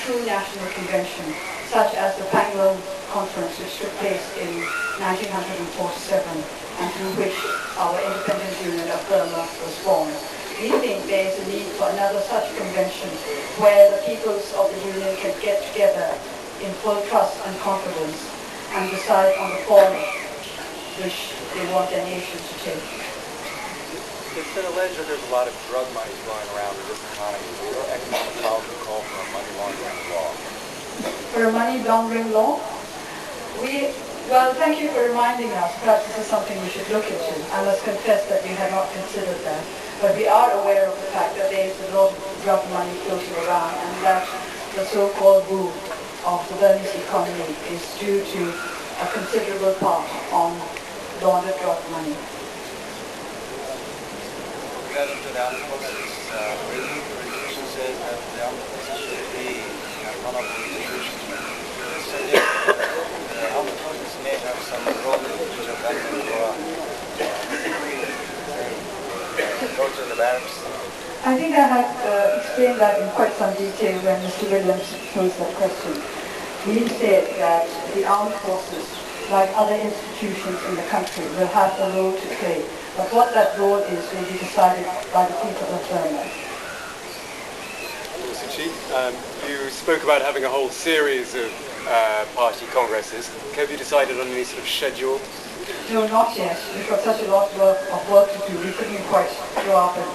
true national convention, such as the Panglow Conference, which took place in 1947, and through which our independent union of Burma was formed. We think there is a need for another such convention where the peoples of the union can get together in full trust and confidence and decide on the form which they want their nation to take. It's been alleged that there's a lot of drug money flowing around in this economy. Will your economic policy call for a money laundering law? For a money laundering law? Well, thank you for reminding us. Perhaps this is something we should look into. I must confess that we had not considered that. But we are aware of the fact that there is a lot of drug money floating around, and that the so-called boom of the Burmese economy is due to a considerable part on laundered drug money. Regarding to the armed forces, the resolution says that the armed forces should be one of the institutions. It suggests that the armed forces may have some role in the future government or go to the barracks. I think I have explained that in quite some detail when Mr. Williams posed that question. We said that the armed forces, like other institutions in the country, will have a role to play. But what that role is will be decided by the people of Burma. Mr. Chief, you spoke about having a whole series of party congresses. Have you decided on any sort of schedule? No, not yet. We've got such a lot of work to do. We couldn't quite draw up a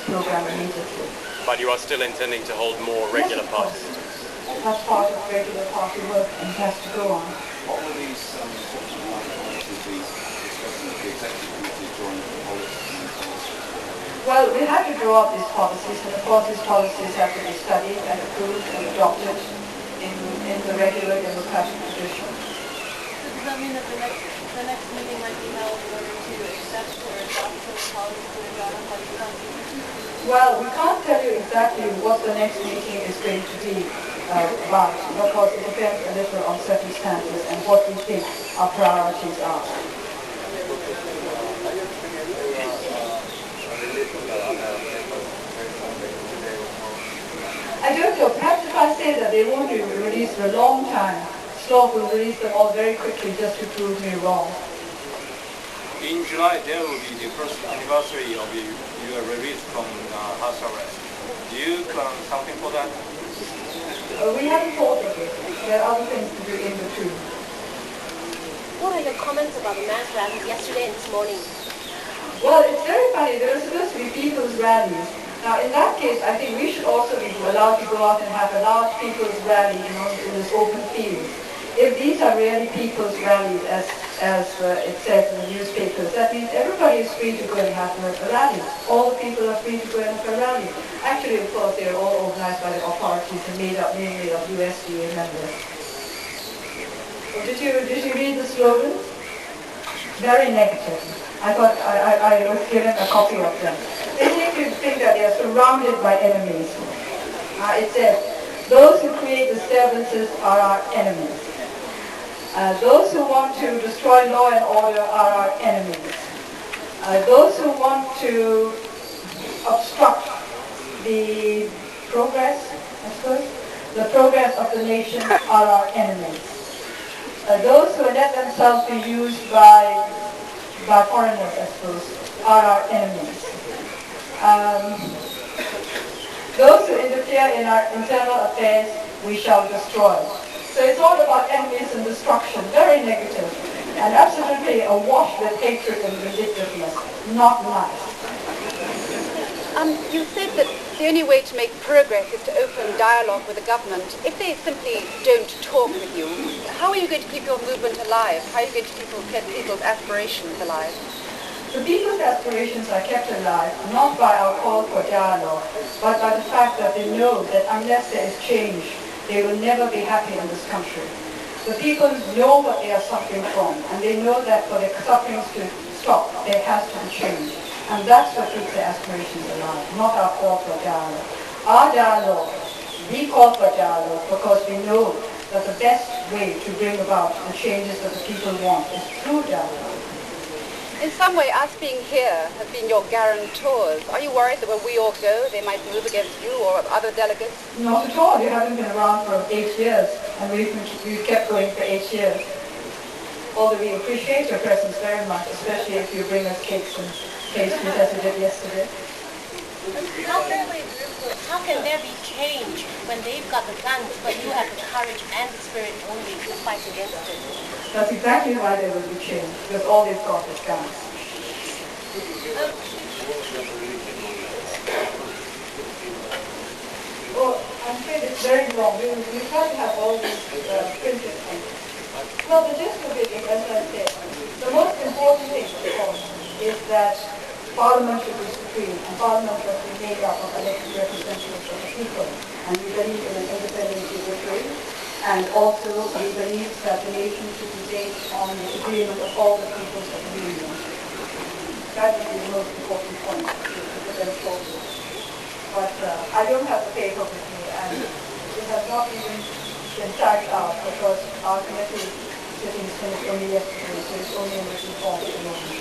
program immediately. But you are still intending to hold more regular parties? That's part of regular party work and has to go on. What were these discussing with the executive committee during the policy? Well, we have to draw up these policies, and of course these policies have to be studied and approved and adopted in the regular democratic tradition. So does that mean that the next meeting might be held in order to accept or adopt those policies that are drawn up by the Constitution? Well, we can't tell you exactly what the next meeting is going to be about, because it depends a little on circumstances and what we think our priorities are. I don't know. Perhaps if I say that they won't be released for a long time, Slope will release them all very quickly just to prove me wrong. In July, there will be the first anniversary of your release from house arrest. Do you plan something for that? We haven't thought of it. There are other things to do in between. What are your comments about the mass rallies yesterday and this morning? Well, it's very funny. There are supposed to be people's rallies. Now, in that case, I think we should also be allowed to go out and have a large people's rally, in this open field. If these are really people's rallies, as it says in the newspapers, that means everybody is free to go and have a rally. All the people are free to go and have a rally. Actually, of course, they are all organized by the authorities and made up mainly of USDA members. Did you read the slogan? Very negative. I thought I was given a copy of them. They make you think that they are surrounded by enemies. It says, those who create disturbances are our enemies. Those who want to destroy law and order are our enemies. Those who want to obstruct the progress, I suppose, the progress of the nation are our enemies. Those who let themselves be used by foreigners, I suppose, are our enemies. Those who interfere in our internal affairs, we shall destroy. So it's all about enemies and destruction, very negative, and absolutely awash with hatred and vindictiveness. Not nice. You said that the only way to make progress is to open dialogue with the government. If they simply don't talk with you, how are you going to keep your movement alive? How are you going to keep people's aspirations alive? The people's aspirations are kept alive not by our call for dialogue, but by the fact that they know that unless there is change, they will never be happy in this country. The people know what they are suffering from, and they know that for their sufferings to stop, there has to be change. And that's what keeps their aspirations alive, not our call for dialogue. Our dialogue, we call for dialogue because we know that the best way to bring about the changes that the people want is through dialogue. In some way, us being here have been your guarantors. Are you worried that when we all go, they might move against you or other delegates? Not at all. You haven't been around for 8 years, and we've kept going for 8 years. Although we appreciate your presence very much, especially if you bring us cakes and pastries as you did yesterday. How can there be change when they've got the guns, but you have the courage and the spirit only to fight against it? That's exactly why there will be change, because all they've got is guns. Oh, I'm afraid it's very long. We try to have all these printed things. Well, the gist of it is, as I said, the most important thing, of course, is that Parliament should be supreme, and Parliament must be made up of elected representatives of the people. And we believe in an independent judiciary, and also we believe that the nation should be based on the agreement of all the peoples of the Union. That would be the most important point to present forward. But I don't have the paper with me, and it has not even been typed out because our committee sitting finished only yesterday, so it's only in written form at the moment.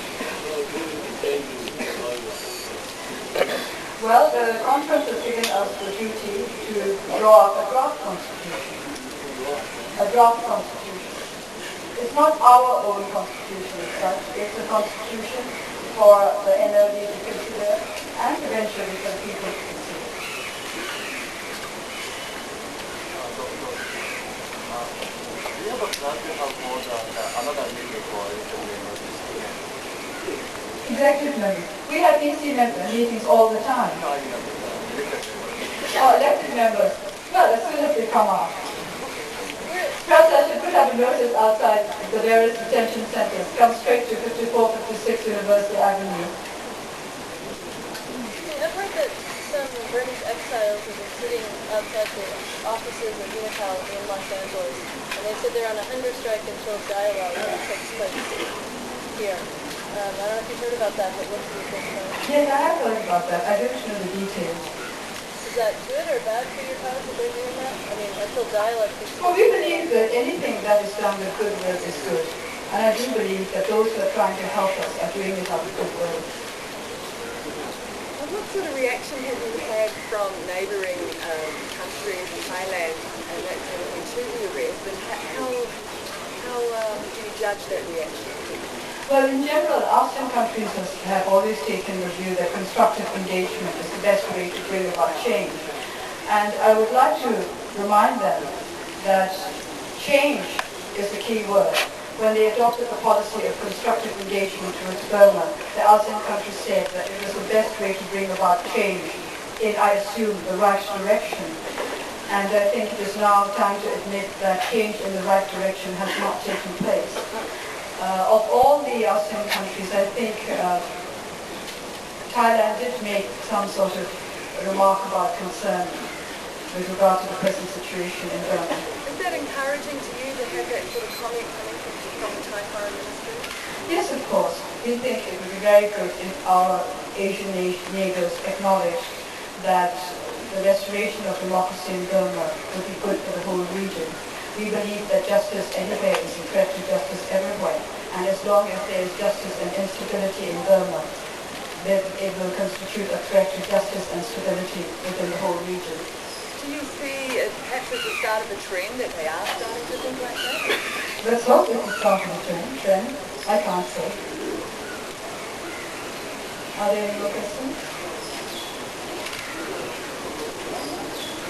Well, the conference has given us the duty to draw up a draft constitution. A draft constitution. It's not our own constitution as such. It's a constitution for the NLD to consider and eventually for the people to consider. Do you have a plan to have more than another meeting for the members? Executive members. We have EC meetings all the time. Oh, elected members. Well, as soon as they come out. Perhaps I should put up a notice outside the various detention centers. Come straight to 5456 University Avenue. I've heard that some Burmese exiles have been sitting outside the offices of Unital in Los Angeles, and they said they're on a hunger strike until dialogue takes place here. I don't know if you've heard about that, but what do you think about it? Yes, I have heard about that. I don't know the details. Is that good or bad for your cause that they're doing that? I mean, until dialogue takes place. Well, we believe that anything that is done with goodwill is good. And I do believe that those who are trying to help us are doing it out of goodwill. What sort of reaction have you had from neighbouring countries, Thailand and that kind of thing, to the arrest? And how do you judge that reaction? Well, in general, ASEAN countries have always taken the view that constructive engagement is the best way to bring about change. And I would like to remind them that change is the key word. When they adopted the policy of constructive engagement with Burma, the ASEAN countries said that it was the best way to bring about change in, I assume, the right direction. And I think it is now time to admit that change in the right direction has not taken place. Of all the ASEAN countries, I think Thailand did make some sort of remark about concern with regard to the present situation in Burma. Is that encouraging to you to have that sort of comment coming from the Thai Foreign Ministry? Yes, of course. We think it would be very good if our Asian neighbors acknowledge that the restoration of democracy in Burma would be good for the whole region. We believe that justice anywhere is a threat to justice everywhere. And as long as there is justice and instability in Burma, then it will constitute a threat to justice and stability within the whole region. Do you see it perhaps as the start of a trend that they are starting to think like that? Let's hope it's the start of a trend. I can't say. Are there any more questions?